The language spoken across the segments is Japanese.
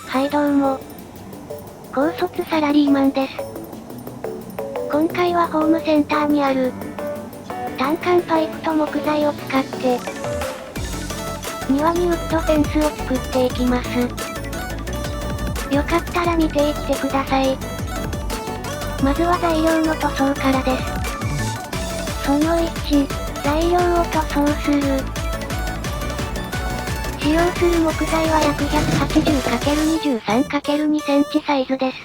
はいどうも。高卒サラリーマンです。今回はホームセンターにある単管パイプと木材を使って庭にウッドフェンスを作っていきます。よかったら見ていってください。まずは材料の塗装からです。その1、材料を塗装する。使用する木材は約 180×23×2 センチサイズです。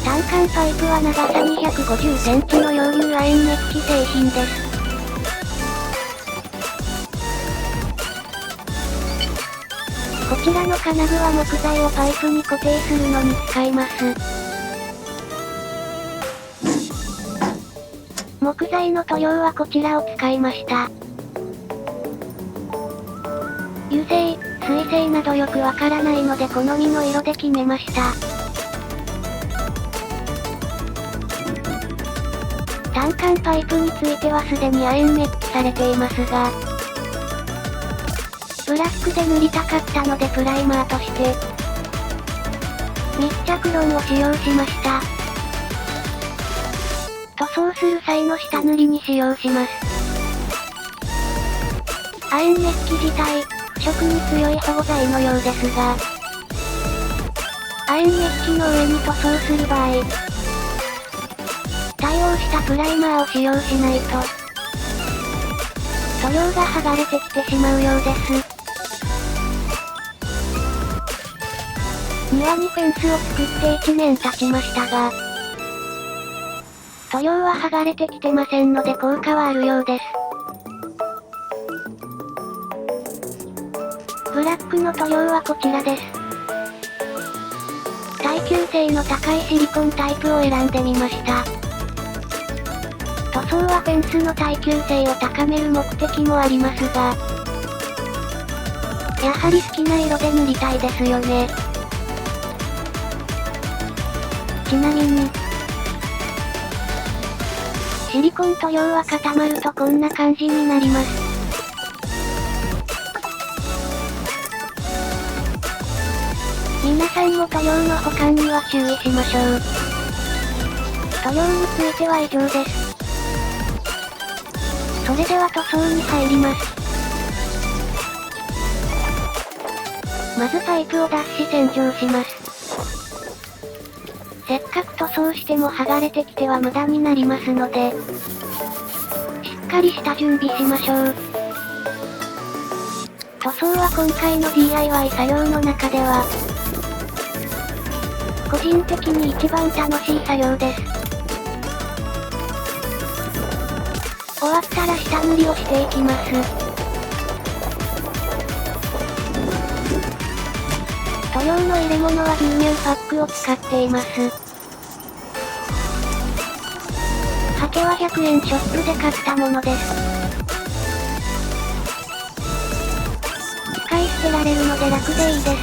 単管パイプは長さ250センチの溶融亜鉛メッキ製品です。こちらの金具は木材をパイプに固定するのに使います。木材の塗料はこちらを使いました。油性、水性などよくわからないので好みの色で決めました。単管パイプについてはすでに亜鉛メッキされていますが、ブラックで塗りたかったのでプライマーとして密着ロンを使用しました。塗装する際の下塗りに使用します。亜鉛メッキ自体、腐食に強い保護剤のようですが、亜鉛メッキの上に塗装する場合、対応したプライマーを使用しないと、塗料が剥がれてきてしまうようです。庭にフェンスを作って1年経ちましたが、塗料は剥がれてきてませんので効果はあるようです。ブラックの塗料はこちらです。耐久性の高いシリコンタイプを選んでみました。塗装はフェンスの耐久性を高める目的もありますが、やはり好きな色で塗りたいですよね。ちなみに、シリコン塗料は固まるとこんな感じになります。皆さんも塗料の保管には注意しましょう。塗料については以上です。それでは塗装に入ります。まずパイプを脱脂洗浄します。せっかく塗装しても剥がれてきては無駄になりますので、しっかりした準備しましょう。塗装は今回の DIY 作業の中では、個人的に一番楽しい作業です。終わったら下塗りをしていきます。塗料の入れ物は牛乳パックを使っています。ハケは100円ショップで買ったものです。使い捨てられるので楽でいいです。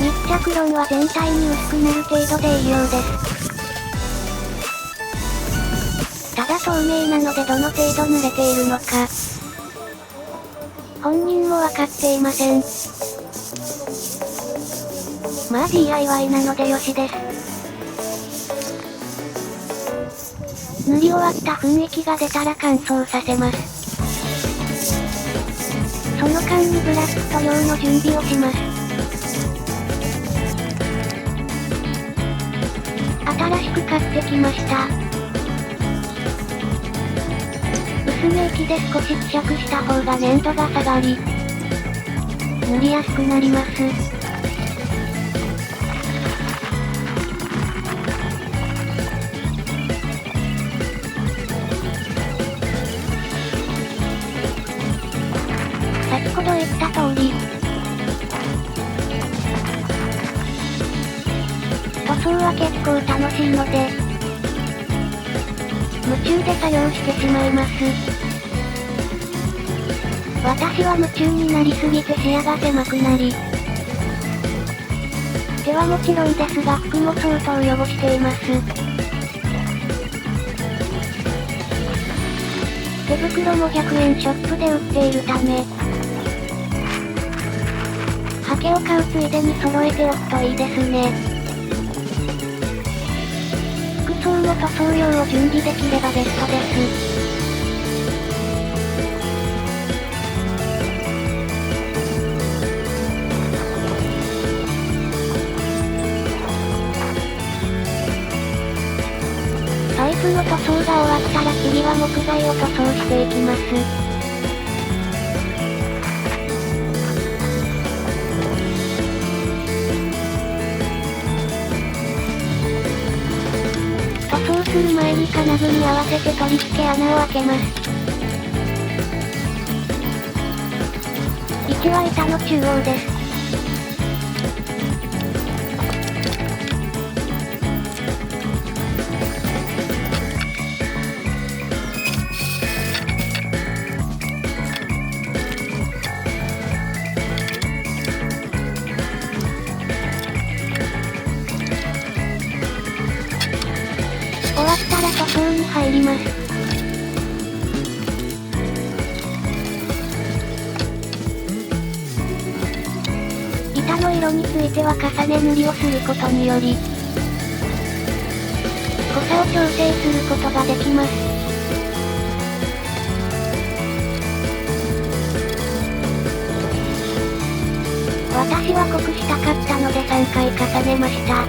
密着ロンは全体に薄く塗る程度でいいようです。ただ透明なのでどの程度塗れているのか、本人もわかっていません。まあ DIY なのでよしです。塗り終わった雰囲気が出たら乾燥させます。その間にブラック塗料の準備をします。新しく買ってきました。薄め液で少し希釈した方が粘度が下がり、塗りやすくなります。先ほど言った通り、塗装は結構楽しいので、夢中で作業してしまいます。私は夢中になりすぎて視野が狭くなり、手はもちろんですが服も相当汚しています。手袋も100円ショップで売っているため、ハケを買うついでに揃えておくといいですね。服装も塗装用を準備できればベストです。パイプの塗装が終わったら次は木材を塗装していきます。塗装する前に金具に合わせて取り付け穴を開けます。位置は板の中央です。終わったら塗装に入ります。板の色については重ね塗りをすることにより、濃さを調整することができます。私は濃くしたかったので3回重ねました。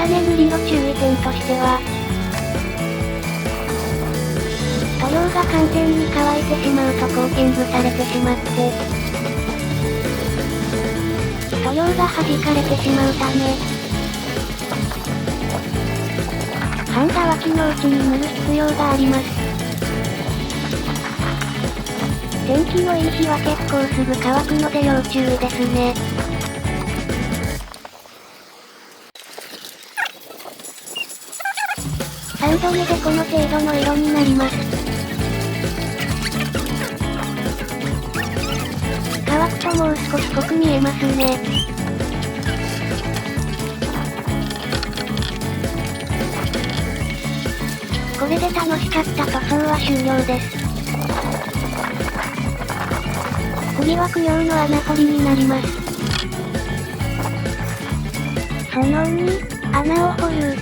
重ね塗りの注意点としては、塗料が完全に乾いてしまうとコーティングされてしまって、塗料が弾かれてしまうため、半乾きのうちに塗る必要があります。天気のいい日は結構すぐ乾くので要注意ですね。3度目でこの程度の色になります。乾くともう少し濃く見えますね。これで楽しかった塗装は終了です。次は供養の穴掘りになります。その2、穴を掘る。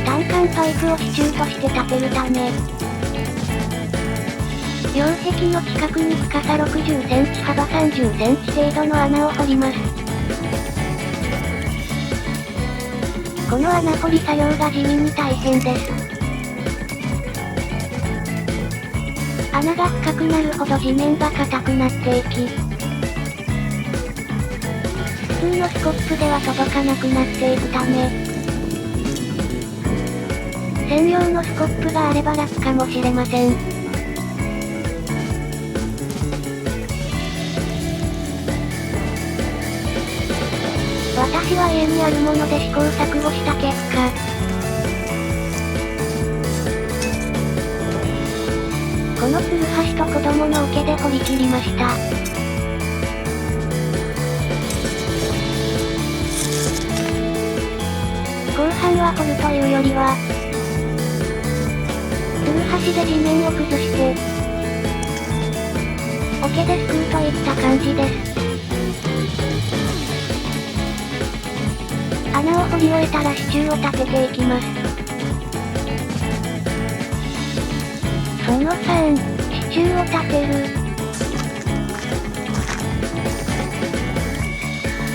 単管パイプを支柱として立てるため、両壁の近くに深さ60センチ幅30センチ程度の穴を掘ります。この穴掘り作業が地味に大変です。穴が深くなるほど地面が硬くなっていき、普通のスコップでは届かなくなっていくため、専用のスコップがあれば楽かもしれません。私は家にあるもので試行錯誤した結果、このツルハシと子供の桶で掘り切りました。後半は掘るというよりは、ツルハシで地面を崩して、桶ですくうといった感じです。穴を掘り終えたら支柱を立てていきます。その3、支柱を立てる。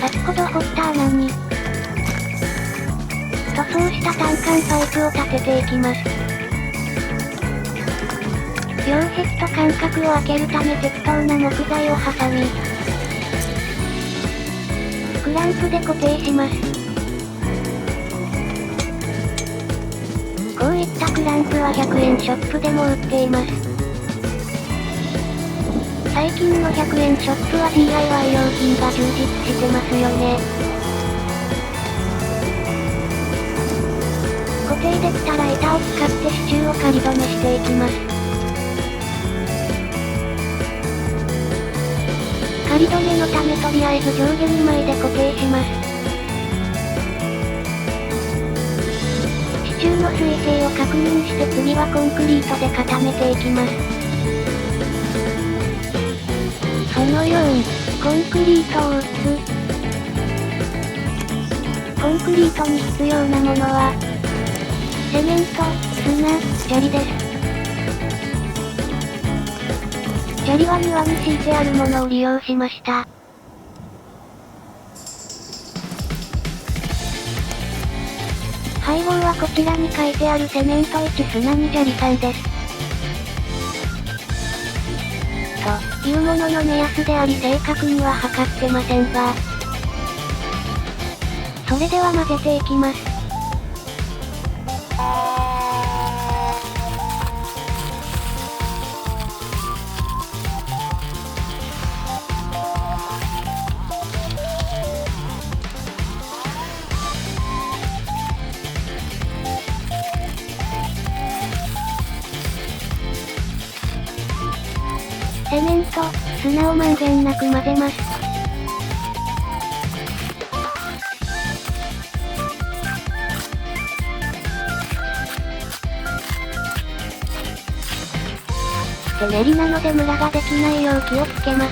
先ほど掘った穴に、塗装した単管パイプを立てていきます。両壁と間隔を空けるため適当な木材を挟み、クランプで固定します。こういったクランプは100円ショップでも売っています。最近の100円ショップは DIY 用品が充実してますよね。固定できたら板を使って支柱を仮止めしていきます。り止めのためとりあえず上下2枚で固定します。支柱の水平を確認して次はコンクリートで固めていきます。その4、コンクリートを打つ。コンクリートに必要なものは、セメント、砂、砂利です。砂利は庭に敷いてあるものを利用しました。配合はこちらに書いてあるセメント1砂2砂利3です。というものの目安であり正確には測ってませんが。それでは混ぜていきます。セメント、砂をまんべんなく混ぜます。で練りなのでムラができないよう気をつけます。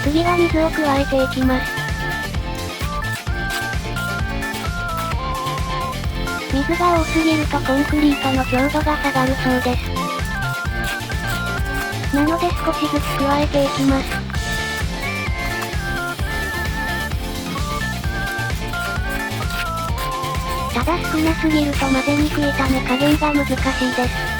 次は水を加えていきます。水が多すぎるとコンクリートの強度が下がるそうです。なので少しずつ加えていきます。ただ少なすぎると混ぜにくいため加減が難しいです。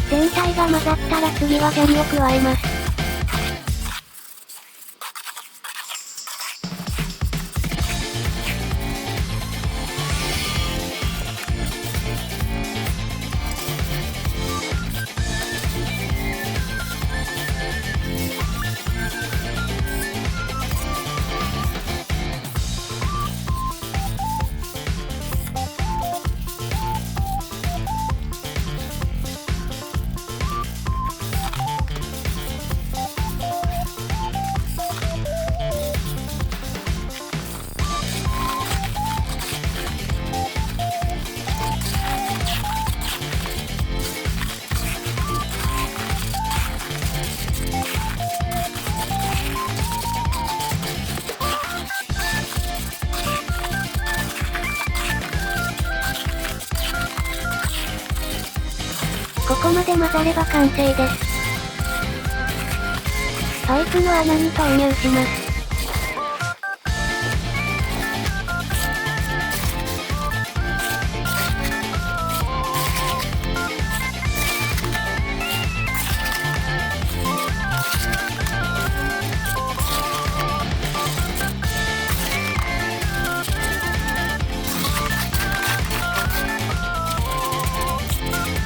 全体が混ざったら次は砂利を加えます。ここまで混ざれば完成です。パイプの穴に投入します。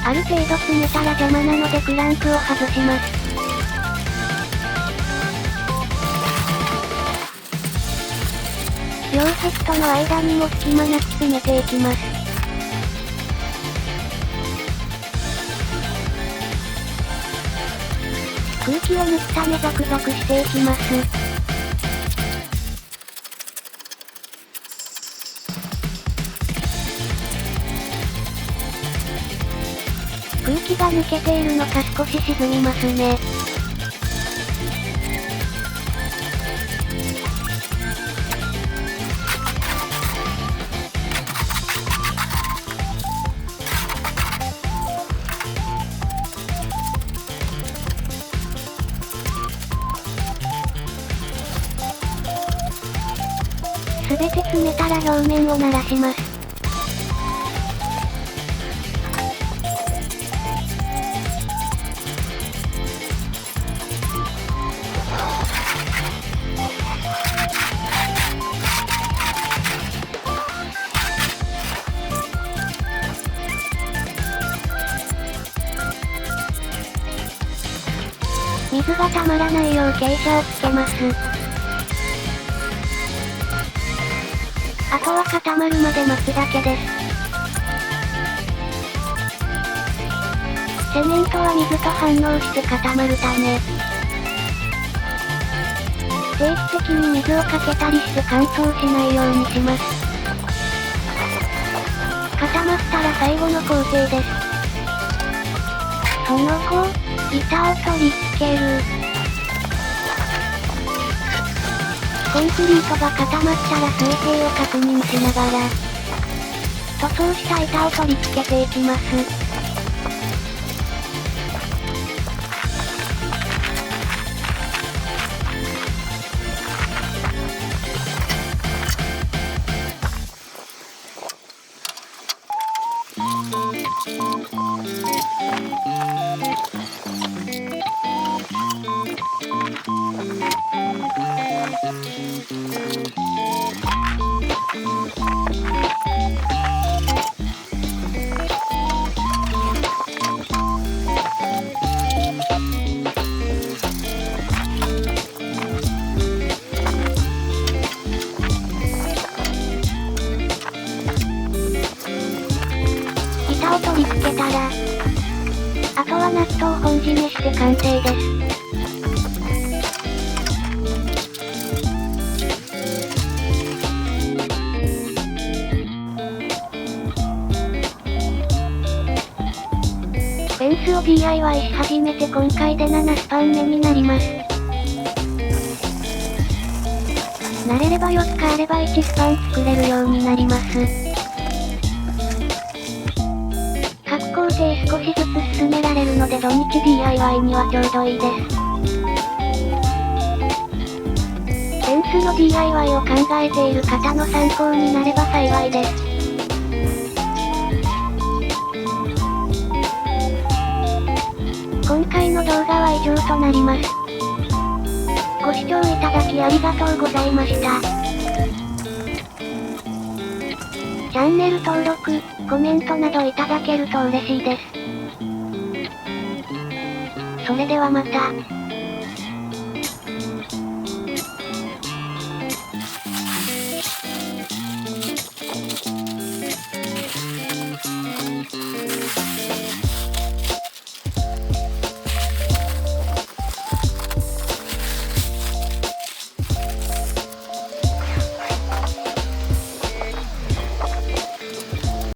ある程度詰めたら邪魔なのでクランクを外します。両セットの間にも隙間なく詰めていきます。空気を抜くためザクザクしていきます。空気が抜けているのか少し沈みますね。すべて詰めたら表面を鳴らします。水がたまらないよう傾斜をつけます。あとは固まるまで待つだけです。セメントは水と反応して固まるため、定期的に水をかけたりして乾燥しないようにします。固まったら最後の工程です。その後、板を取り付ける。コンクリートが固まったら水平を確認しながら、塗装した板を取り付けていきます。板を取り付けたら、あとはナットを本締めして完成です。フェンスを DIY し始めて今回で7スパン目になります。慣れれば4つあれば1スパン作れるようになります。各工程少しずつ進められるので土日 DIY にはちょうどいいです。フェンスの DIY を考えている方の参考になれば幸いです。今回の動画は以上となります。ご視聴いただきありがとうございました。チャンネル登録、コメントなどいただけると嬉しいです。それではまた。